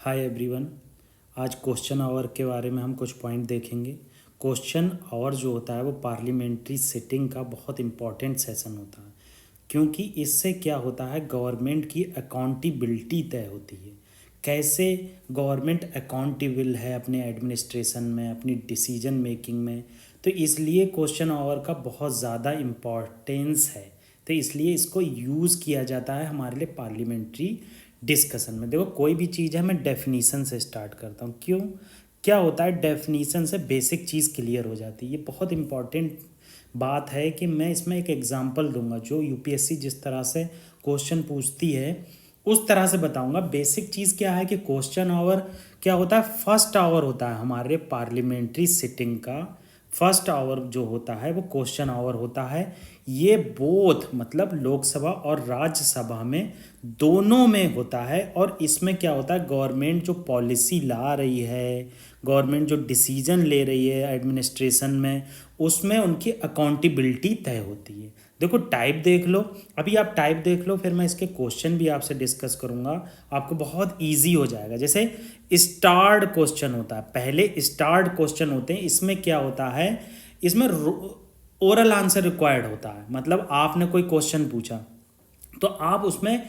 Hi everyone. आज question our के बारे में हम कुछ पॉइंट देखेंगे। क्वेश्चन आवर जो होता है वो पार्लियामेंट्री सिटिंग का बहुत इम्पॉर्टेंट सेशन होता है, क्योंकि इससे क्या होता है, गवर्नमेंट की अकाउंटेबिलिटी तय होती है। कैसे गवर्नमेंट अकाउंटेबल है अपने एडमिनिस्ट्रेशन में, अपनी डिसीजन मेकिंग में। तो इसलिए क्वेश्चन आवर का बहुत ज़्यादा इम्पॉर्टेंस है। तो इसलिए इसको यूज़ किया जाता है हमारे लिए पार्लियामेंट्री डिस्कशन में। देखो, कोई भी चीज़ है, मैं डेफिनीसन से स्टार्ट करता हूँ। क्यों? क्या होता है, डेफिनीसन से बेसिक चीज़ क्लियर हो जाती है। ये बहुत इंपॉर्टेंट बात है कि मैं इसमें एक एग्जांपल दूंगा। जो यूपीएससी जिस तरह से क्वेश्चन पूछती है उस तरह से बताऊंगा। बेसिक चीज़ क्या है कि क्वेश्चन आवर क्या होता है, फर्स्ट आवर होता है हमारे पार्लियामेंट्री सिटिंग का। फर्स्ट आवर जो होता है वो क्वेश्चन आवर होता है। ये बोथ मतलब लोकसभा और राज्यसभा में दोनों में होता है। और इसमें क्या होता है, गवर्नमेंट जो पॉलिसी ला रही है, गवर्नमेंट जो डिसीजन ले रही है एडमिनिस्ट्रेशन में, उसमें उनकी अकाउंटेबिलिटी तय होती है। देखो, टाइप देख लो, अभी आप टाइप देख लो, फिर मैं इसके क्वेश्चन भी आपसे डिस्कस करूंगा। आपको बहुत इजी हो जाएगा। जैसे स्टार्ड क्वेश्चन होता है, पहले स्टार्ड क्वेश्चन होते हैं। इसमें क्या होता है, इसमें ओरल आंसर रिक्वायर्ड होता है। मतलब आपने कोई क्वेश्चन पूछा तो आप उसमें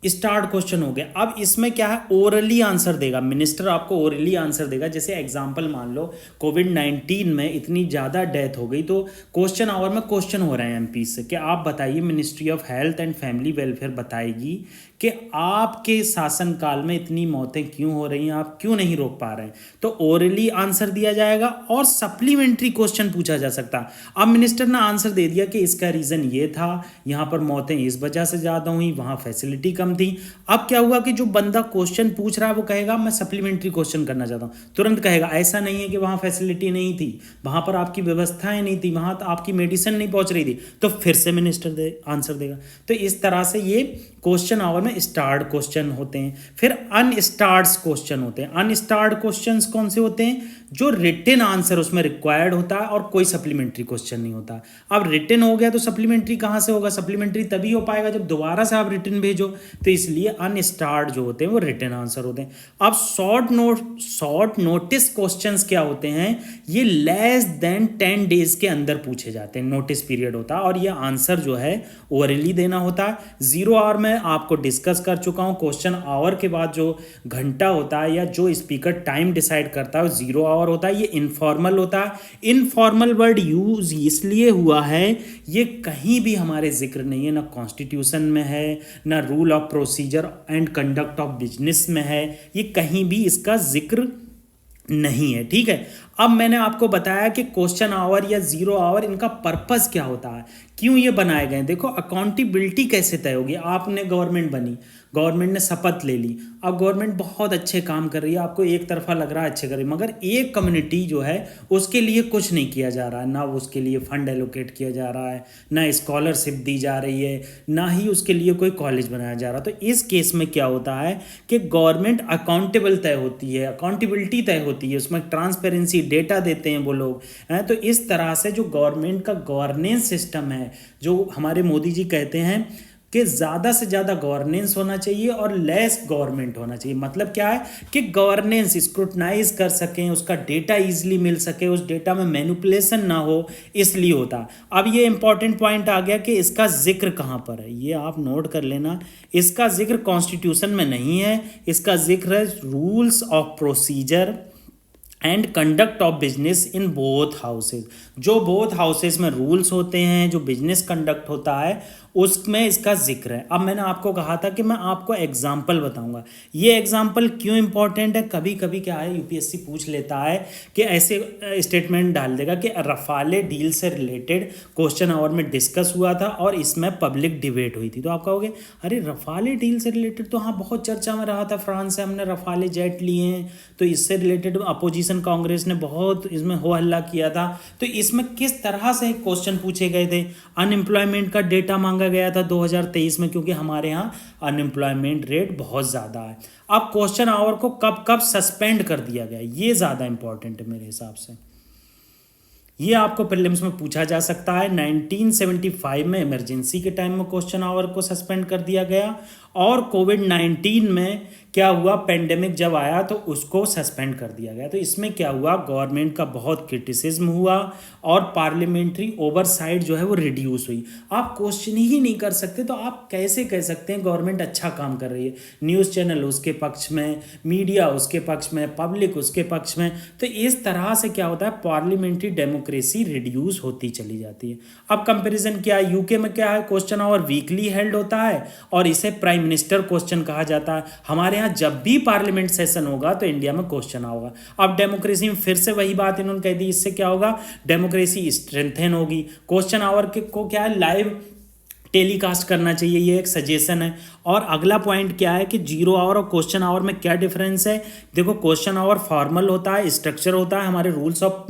स्टार्ट क्वेश्चन हो गया। अब इसमें क्या है, ओरली आंसर देगा मिनिस्टर, आपको ओरली आंसर देगा। जैसे एग्जांपल मान लो, कोविड-19 में इतनी ज़्यादा डेथ हो गई, तो क्वेश्चन आवर में क्वेश्चन हो रहे हैं एमपी से कि आप बताइए, ministry of health and family welfare बताएगी कि आपके शासनकाल में इतनी मौतें क्यों हो रही हैं, आप क्यों नहीं रोक पा रहे हैं। तो ओरली आंसर दिया जाएगा और सप्लीमेंट्री क्वेश्चन पूछा जा सकता है। अब मिनिस्टर ने आंसर दे दिया कि इसका रीज़न ये था, यहाँ पर मौतें इस वजह से ज़्यादा हुई, वहाँ फैसिलिटी कम थी। अब क्या हुआ कि जो बंदा क्वेश्चन पूछ रहा है वो कहेगा मैं सप्लीमेंट्री क्वेश्चन करना चाहता हूँ। तुरंत कहेगा ऐसा नहीं है कि वहाँ फैसिलिटी नहीं थी, वहाँ पर आपकी व्यवस्थाएं नहीं थी, वहाँ तो आपकी मेडिसिन नहीं पहुँच रही थी। तो फिर से मिनिस्टर आंसर देगा। तो इस तरह से ये क्वेश्चन आवर में स्टार्ड क्वेश्चन होते हैं। फिर अनस्टार्ड क्वेश्चन होते हैं। अनस्टार्ड क्वेश्चंस कौन से होते हैं, जो रिटन आंसर उसमें रिक्वायर्ड होता है और कोई सप्लीमेंट्री क्वेश्चन नहीं होता। अब रिटन हो गया तो सप्लीमेंट्री कहाँ से होगा, सप्लीमेंट्री तभी हो पाएगा जब दोबारा से आप रिटन भेजो। तो इसलिए अनस्टार्ड जो होते हैं वो रिटन आंसर होते हैं। अब शॉर्ट नोटिस क्वेश्चंस क्या होते हैं, ये लेस देन 10 डेज के अंदर पूछे जाते हैं। नोटिस पीरियड होता है और ये आंसर जो है ओरली देना होता है। 0 आवर में आपको डिस्कस कर चुका हूँ। क्वेश्चन आवर के बाद जो घंटा होता है या जो स्पीकर टाइम डिसाइड करता है वो 0 आवर होता है। ये इनफॉर्मल होता है। इनफॉर्मल वर्ड यूज इसलिए हुआ है, ये कहीं भी हमारे जिक्र नहीं है, ना कॉन्स्टिट्यूशन में है, ना rule of procedure and conduct of business में है। ये कहीं भी इसका जिक्र नहीं है। ठीक है। अब मैंने आपको बताया कि क्वेश्चन आवर या 0 आवर, इनका पर्पस क्या होता है, क्यों ये बनाए गए। देखो, अकाउंटेबिलिटी कैसे तय होगी। आपने गवर्नमेंट बनी, गवर्नमेंट ने शपथ ले ली, अब गवर्नमेंट बहुत अच्छे काम कर रही है, आपको एक तरफा लग रहा है अच्छे कर रही है, मगर एक कम्युनिटी जो है उसके लिए कुछ नहीं किया जा रहा है। ना उसके लिए फंड एलोकेट किया जा रहा है, ना स्कॉलरशिप दी जा रही है, ना ही उसके लिए कोई कॉलेज बनाया जा रहा। तो इस केस में क्या होता है कि गवर्नमेंट अकाउंटेबल तय होती है, अकाउंटेबिलिटी तय होती है, उसमें ट्रांसपेरेंसी डेटा देते हैं वो लोग हैं। तो इस तरह से जो गवर्नमेंट का गवर्नेंस सिस्टम है, जो हमारे मोदी जी कहते हैं कि ज़्यादा से ज़्यादा गवर्नेंस होना चाहिए और लेस गवर्नमेंट होना चाहिए। मतलब क्या है कि गवर्नेंस स्क्रूटनाइज कर सकें, उसका डेटा इजीली मिल सके, उस डेटा में मैनिपुलेशन ना हो, इसलिए होता। अब ये इंपॉर्टेंट पॉइंट आ गया कि इसका जिक्र कहाँ पर है, ये आप नोट कर लेना। इसका जिक्र कॉन्स्टिट्यूशन में नहीं है, इसका जिक्र है rules of procedure and conduct of business in both houses. जो बोथ हाउसेज में रूल्स होते हैं, जो बिजनेस कंडक्ट होता है, उसमें इसका जिक्र है। अब मैंने आपको कहा था कि मैं आपको एग्जाम्पल बताऊंगा। ये एग्जाम्पल क्यों इंपॉर्टेंट है, कभी कभी क्या है यूपीएससी पूछ लेता है कि ऐसे स्टेटमेंट डाल देगा कि रफाले डील से रिलेटेड क्वेश्चन आवर में डिस्कस हुआ था और इसमें पब्लिक डिबेट हुई थी। तो आप कहोगे अरे रफाले डील से रिलेटेड तो हाँ बहुत चर्चा में रहा था, फ्रांस से हमने रफाले जेट लिए हैं, तो इससे रिलेटेड अपोजिशन कांग्रेस ने बहुत इसमें हो हल्ला किया था। तो इसमें किस तरह से क्वेश्चन पूछे गए थे, अनएम्प्लॉयमेंट का डेटा मांगा गया था 2023 में, क्योंकि हमारे यहाँ अनएम्प्लॉयमेंट रेट बहुत ज़्यादा है। अब क्वेश्चन आवर को कब कब सस्पेंड कर दिया गया, ये ज़्यादा इंपॉर्टेंट है मेरे हिसाब से। ये आपको प्रीलिम्स में पूछा जा सकता है। 1975 में इमरजेंसी के टाइम में क्वेश्चन आवर को सस्पेंड कर दिया गया और कोविड-19 में क्या हुआ, पेंडेमिक जब आया तो उसको सस्पेंड कर दिया गया। तो इसमें क्या हुआ, गवर्नमेंट का बहुत क्रिटिसिज्म हुआ और पार्लियामेंट्री ओवरसाइट जो है वो रिड्यूस हुई। आप क्वेश्चन ही नहीं कर सकते तो आप कैसे कह सकते हैं गवर्नमेंट अच्छा काम कर रही है। न्यूज़ चैनल उसके पक्ष में, मीडिया उसके पक्ष में, पब्लिक उसके पक्ष में। तो इस तरह से क्या होता है, पार्लियामेंट्री डेमोक्रेसी रिड्यूस होती चली जाती है। अब कंपैरिजन क्या है, यूके में क्या है, क्वेश्चन आवर वीकली हेल्ड होता है और इसे प्राइम मिनिस्टर क्वेश्चन कहा जाता है। हमारे यहाँ जब भी पार्लियामेंट सेशन होगा तो इंडिया में क्वेश्चन होगा। अब डेमोक्रेसी में फिर से वही बात इन्होंने कह दी, इससे क्या होगा, डेमोक्रेसी स्ट्रेंथन होगी। क्वेश्चन आवर को क्या है, लाइव टेलीकास्ट करना चाहिए, ये एक सजेशन है। और अगला पॉइंट क्या है कि जीरो आवर और क्वेश्चन आवर में क्या डिफरेंस है। देखो, क्वेश्चन आवर फॉर्मल होता है, स्ट्रक्चर होता है, हमारे रूल्स ऑफ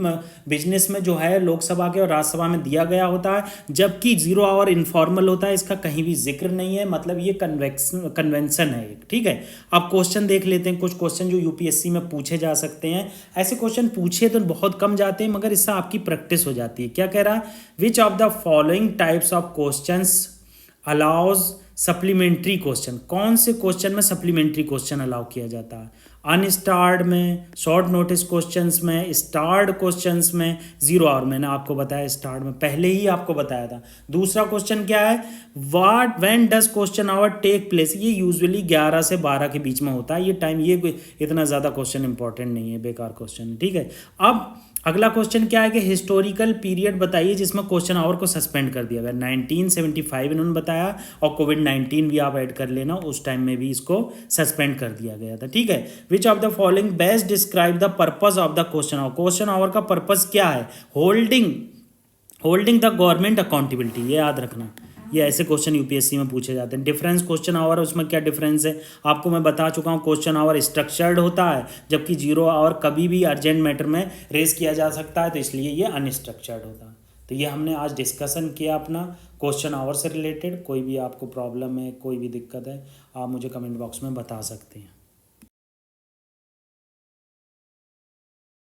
बिजनेस में जो है लोकसभा के और राज्यसभा में दिया गया होता है, जबकि जीरो आवर इनफॉर्मल होता है, इसका कहीं भी जिक्र नहीं है, मतलब ये कन्वेंशन है एक, ठीक है। अब क्वेश्चन देख लेते हैं, कुछ क्वेश्चन जो यूपीएससी में पूछे जा सकते हैं। ऐसे क्वेश्चन पूछे तो बहुत कम जाते हैं, मगर इससे आपकी प्रैक्टिस हो जाती है। क्या कह रहा है, which of the following types of questions allows supplementary question, कौन से क्वेश्चन में सप्लीमेंट्री क्वेश्चन अलाउ किया जाता है, अनस्टार्ड में, शॉर्ट नोटिस क्वेश्चंस में, स्टार्ड क्वेश्चंस में, जीरो आवर। मैंने आपको बताया स्टार्ड में, पहले ही आपको बताया था। दूसरा क्वेश्चन क्या है, when does question hour take place, ये यूजुअली 11 से 12 के बीच में होता है ये टाइम, ये इतना ज़्यादा क्वेश्चन इंपॉर्टेंट नहीं है, बेकार क्वेश्चन है, ठीक है। अब अगला क्वेश्चन क्या है कि हिस्टोरिकल पीरियड बताइए जिसमें क्वेश्चन आवर को सस्पेंड कर दिया गया। 1975 इन्होंने बताया, और कोविड-19 भी आप ऐड कर लेना, उस टाइम में भी इसको सस्पेंड कर दिया गया था, ठीक है। Which of the following best describe the purpose of the question hour, question hour का पर्पस क्या है, होल्डिंग द गवर्नमेंट अकाउंटेबिलिटी, ये याद रखना। ये ऐसे क्वेश्चन यूपीएससी में पूछे जाते हैं। डिफरेंस क्वेश्चन आवर, उसमें क्या डिफरेंस है आपको मैं बता चुका हूँ। क्वेश्चन आवर स्ट्रक्चर्ड होता है, जबकि जीरो आवर कभी भी अर्जेंट मैटर में रेज किया जा सकता है, तो इसलिए ये अनस्ट्रक्चर्ड होता है। तो ये हमने आज डिस्कशन किया अपना क्वेश्चन आवर से रिलेटेड। कोई भी आपको प्रॉब्लम है, कोई भी दिक्कत है, आप मुझे कमेंट बॉक्स में बता सकते हैं।